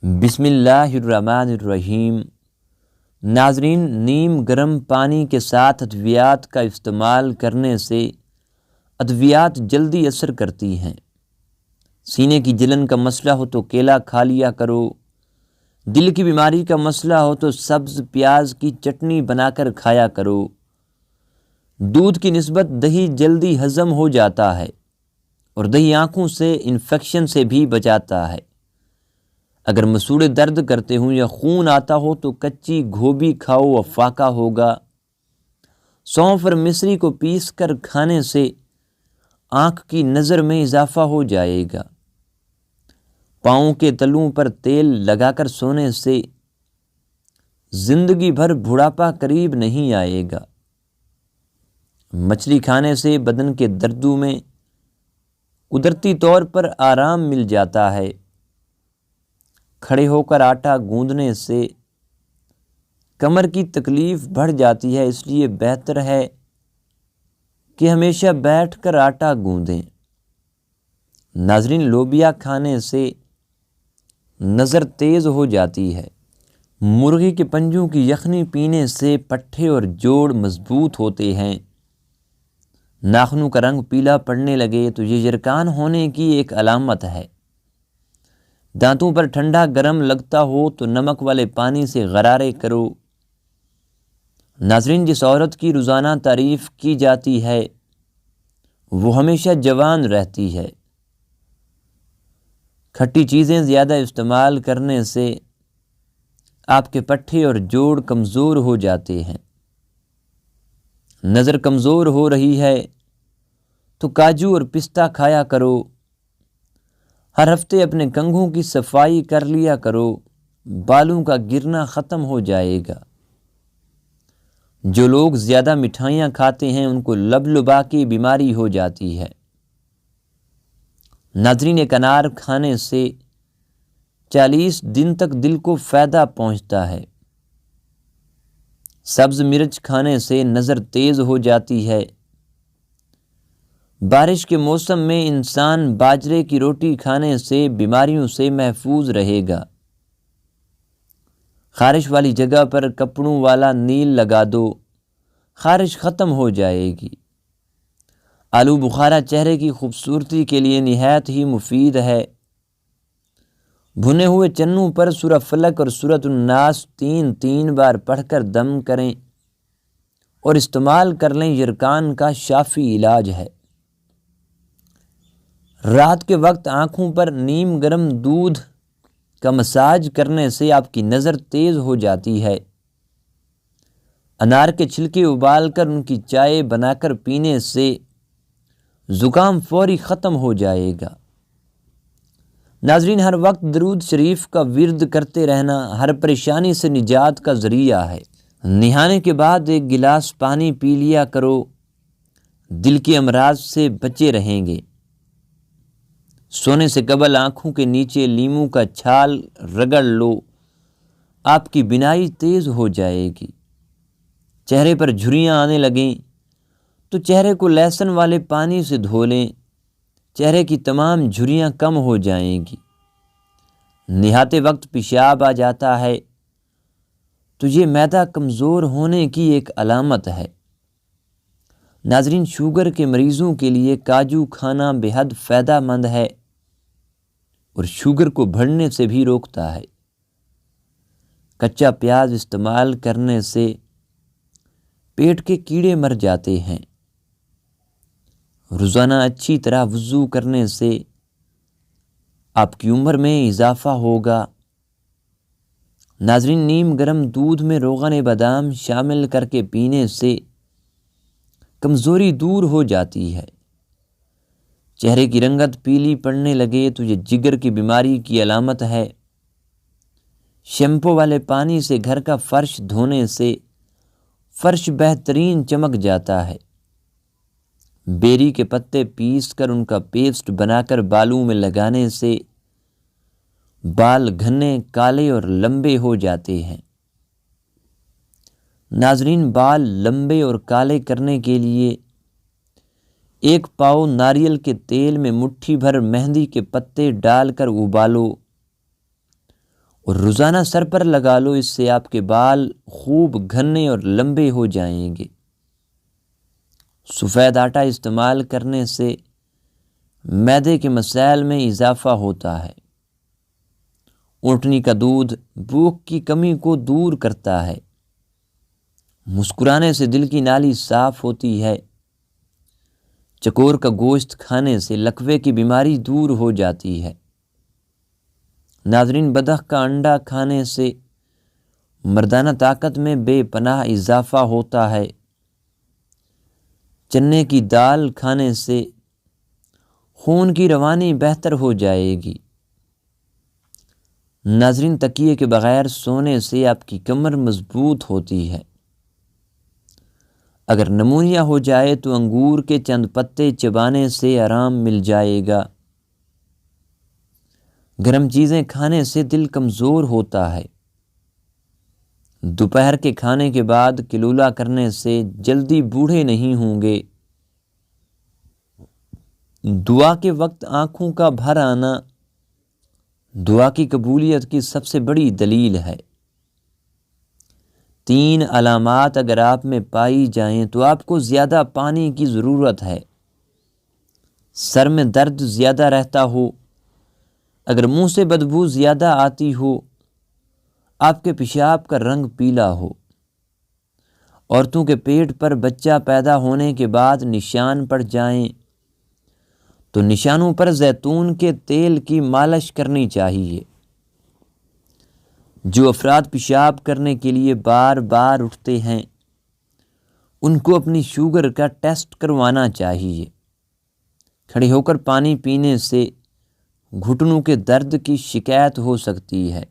بسم اللہ الرحمن الرحیم۔ ناظرین، نیم گرم پانی کے ساتھ ادویات کا استعمال کرنے سے ادویات جلدی اثر کرتی ہیں۔ سینے کی جلن کا مسئلہ ہو تو کیلا کھا لیا کرو، دل کی بیماری کا مسئلہ ہو تو سبز پیاز کی چٹنی بنا کر کھایا کرو۔ دودھ کی نسبت دہی جلدی ہضم ہو جاتا ہے اور دہی آنکھوں سے انفیکشن سے بھی بچاتا ہے۔ اگر مسوڑے درد کرتے ہوں یا خون آتا ہو تو کچی گوبھی کھاؤ، افاقہ ہوگا۔ سونف اور مصری کو پیس کر کھانے سے آنکھ کی نظر میں اضافہ ہو جائے گا۔ پاؤں کے تلوں پر تیل لگا کر سونے سے زندگی بھر بڑھاپا قریب نہیں آئے گا۔ مچھلی کھانے سے بدن کے دردوں میں قدرتی طور پر آرام مل جاتا ہے۔ کھڑے ہو کر آٹا گوندنے سے کمر کی تکلیف بڑھ جاتی ہے، اس لیے بہتر ہے کہ ہمیشہ بیٹھ کر آٹا گوندیں۔ ناظرین، لوبیا کھانے سے نظر تیز ہو جاتی ہے۔ مرغی کے پنجوں کی یخنی پینے سے پٹھے اور جوڑ مضبوط ہوتے ہیں۔ ناخنوں کا رنگ پیلا پڑنے لگے تو یہ یرکان ہونے کی ایک علامت ہے۔ دانتوں پر ٹھنڈا گرم لگتا ہو تو نمک والے پانی سے غرارے کرو۔ ناظرین، جس عورت کی روزانہ تعریف کی جاتی ہے وہ ہمیشہ جوان رہتی ہے۔ کھٹی چیزیں زیادہ استعمال کرنے سے آپ کے پٹھے اور جوڑ کمزور ہو جاتے ہیں۔ نظر کمزور ہو رہی ہے تو کاجو اور پستہ کھایا کرو۔ ہر ہفتے اپنے کنگھوں کی صفائی کر لیا کرو، بالوں کا گرنا ختم ہو جائے گا۔ جو لوگ زیادہ مٹھائیاں کھاتے ہیں ان کو لبلبا کی بیماری ہو جاتی ہے۔ ناظرین، ایک انار کھانے سے 40 دن تک دل کو فائدہ پہنچتا ہے۔ سبز مرچ کھانے سے نظر تیز ہو جاتی ہے۔ بارش کے موسم میں انسان باجرے کی روٹی کھانے سے بیماریوں سے محفوظ رہے گا۔ خارش والی جگہ پر کپڑوں والا نیل لگا دو، خارش ختم ہو جائے گی۔ آلو بخارا چہرے کی خوبصورتی کے لیے نہایت ہی مفید ہے۔ بھنے ہوئے چنوں پر سورہ فلق اور سورۃ الناس 3 بار پڑھ کر دم کریں اور استعمال کر لیں، یرکان کا شافی علاج ہے۔ رات کے وقت آنکھوں پر نیم گرم دودھ کا مساج کرنے سے آپ کی نظر تیز ہو جاتی ہے۔ انار کے چھلکے ابال کر ان کی چائے بنا کر پینے سے زکام فوری ختم ہو جائے گا۔ ناظرین، ہر وقت درود شریف کا ورد کرتے رہنا ہر پریشانی سے نجات کا ذریعہ ہے۔ نہانے کے بعد 1 گلاس پانی پی لیا کرو، دل کے امراض سے بچے رہیں گے۔ سونے سے قبل آنکھوں کے نیچے لیموں کا چھال رگڑ لو، آپ کی بینائی تیز ہو جائے گی۔ چہرے پر جھریاں آنے لگیں تو چہرے کو لہسن والے پانی سے دھو لیں، چہرے کی تمام جھریاں کم ہو جائیں گی۔ نہاتے وقت پیشاب آ جاتا ہے تو یہ معدہ کمزور ہونے کی ایک علامت ہے۔ ناظرین، شوگر کے مریضوں کے لیے کاجو کھانا بے حد فائدہ مند ہے اور شوگر کو بڑھنے سے بھی روکتا ہے۔ کچا پیاز استعمال کرنے سے پیٹ کے کیڑے مر جاتے ہیں۔ روزانہ اچھی طرح وضو کرنے سے آپ کی عمر میں اضافہ ہوگا۔ ناظرین، نیم گرم دودھ میں روغن بادام شامل کر کے پینے سے کمزوری دور ہو جاتی ہے۔ چہرے کی رنگت پیلی پڑنے لگے تو یہ جگر کی بیماری کی علامت ہے۔ شیمپو والے پانی سے گھر کا فرش دھونے سے فرش بہترین چمک جاتا ہے۔ بیری کے پتے پیس کر ان کا پیسٹ بنا کر بالوں میں لگانے سے بال گھنے، کالے اور لمبے ہو جاتے ہیں۔ ناظرین، بال لمبے اور کالے کرنے کے لیے 1 پاؤ ناریل کے تیل میں مٹھی بھر مہندی کے پتے ڈال کر ابالو اور روزانہ سر پر لگا لو، اس سے آپ کے بال خوب گھنے اور لمبے ہو جائیں گے۔ سفید آٹا استعمال کرنے سے معدے کے مسائل میں اضافہ ہوتا ہے۔ اونٹنی کا دودھ بھوک کی کمی کو دور کرتا ہے۔ مسکرانے سے دل کی نالی صاف ہوتی ہے۔ چکور کا گوشت کھانے سے لکوے کی بیماری دور ہو جاتی ہے۔ ناظرین، بدخ کا انڈا کھانے سے مردانہ طاقت میں بے پناہ اضافہ ہوتا ہے۔ چنے کی دال کھانے سے خون کی روانی بہتر ہو جائے گی۔ ناظرین، تکیے کے بغیر سونے سے آپ کی کمر مضبوط ہوتی ہے۔ اگر نمونیا ہو جائے تو انگور کے چند پتے چبانے سے آرام مل جائے گا۔ گرم چیزیں کھانے سے دل کمزور ہوتا ہے۔ دوپہر کے کھانے کے بعد کلولا کرنے سے جلدی بوڑھے نہیں ہوں گے۔ دعا کے وقت آنکھوں کا بھر آنا دعا کی قبولیت کی سب سے بڑی دلیل ہے۔ 3 علامات اگر آپ میں پائی جائیں تو آپ کو زیادہ پانی کی ضرورت ہے۔ سر میں درد زیادہ رہتا ہو، اگر منہ سے بدبو زیادہ آتی ہو، آپ کے پیشاب کا رنگ پیلا ہو، عورتوں کے پیٹ پر بچہ پیدا ہونے کے بعد نشان پڑ جائیں تو نشانوں پر زیتون کے تیل کی مالش کرنی چاہیے۔ جو افراد پیشاب کرنے کے لیے بار بار اٹھتے ہیں ان کو اپنی شوگر کا ٹیسٹ کروانا چاہیے۔ کھڑے ہو کر پانی پینے سے گھٹنوں کے درد کی شکایت ہو سکتی ہے۔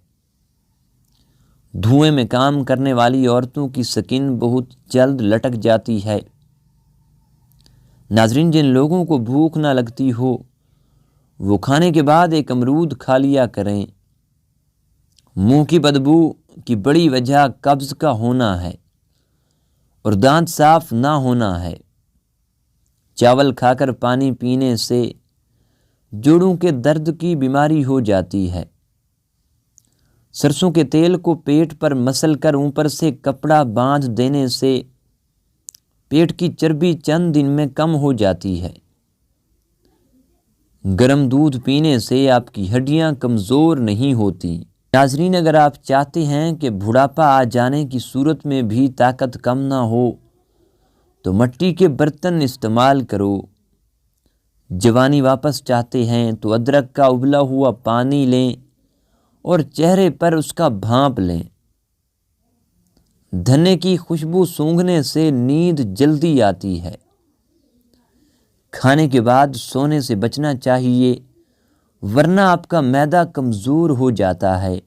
دھوئیں میں کام کرنے والی عورتوں کی سکن بہت جلد لٹک جاتی ہے۔ ناظرین، جن لوگوں کو بھوک نہ لگتی ہو وہ کھانے کے بعد ایک امرود کھا لیا کریں۔ منہ کی بدبو کی بڑی وجہ قبض کا ہونا ہے اور دانت صاف نہ ہونا ہے۔ چاول کھا کر پانی پینے سے جوڑوں کے درد کی بیماری ہو جاتی ہے۔ سرسوں کے تیل کو پیٹ پر مسل کر اوپر سے کپڑا باندھ دینے سے پیٹ کی چربی چند دن میں کم ہو جاتی ہے۔ گرم دودھ پینے سے آپ کی ہڈیاں کمزور نہیں ہوتی۔ ناظرین، اگر آپ چاہتے ہیں کہ بڑھاپا آ جانے کی صورت میں بھی طاقت کم نہ ہو تو مٹی کے برتن استعمال کرو۔ جوانی واپس چاہتے ہیں تو ادرک کا ابلا ہوا پانی لیں اور چہرے پر اس کا بھانپ لیں۔ دھنے کی خوشبو سونگھنے سے نیند جلدی آتی ہے۔ کھانے کے بعد سونے سے بچنا چاہیے ورنہ آپ کا معدہ کمزور ہو جاتا ہے۔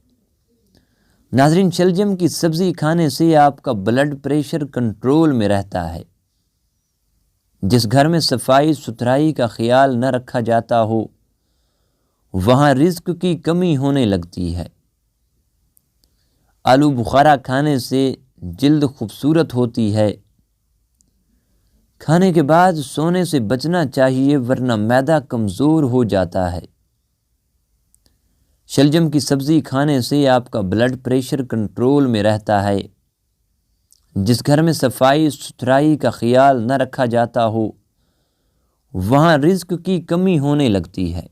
ناظرین، شلجم کی سبزی کھانے سے آپ کا بلڈ پریشر کنٹرول میں رہتا ہے۔ جس گھر میں صفائی ستھرائی کا خیال نہ رکھا جاتا ہو وہاں رزق کی کمی ہونے لگتی ہے۔ آلو بخارا کھانے سے جلد خوبصورت ہوتی ہے۔ کھانے کے بعد سونے سے بچنا چاہیے ورنہ معدہ کمزور ہو جاتا ہے۔ شلجم کی سبزی کھانے سے آپ کا بلڈ پریشر کنٹرول میں رہتا ہے۔ جس گھر میں صفائی ستھرائی کا خیال نہ رکھا جاتا ہو وہاں رزق کی کمی ہونے لگتی ہے۔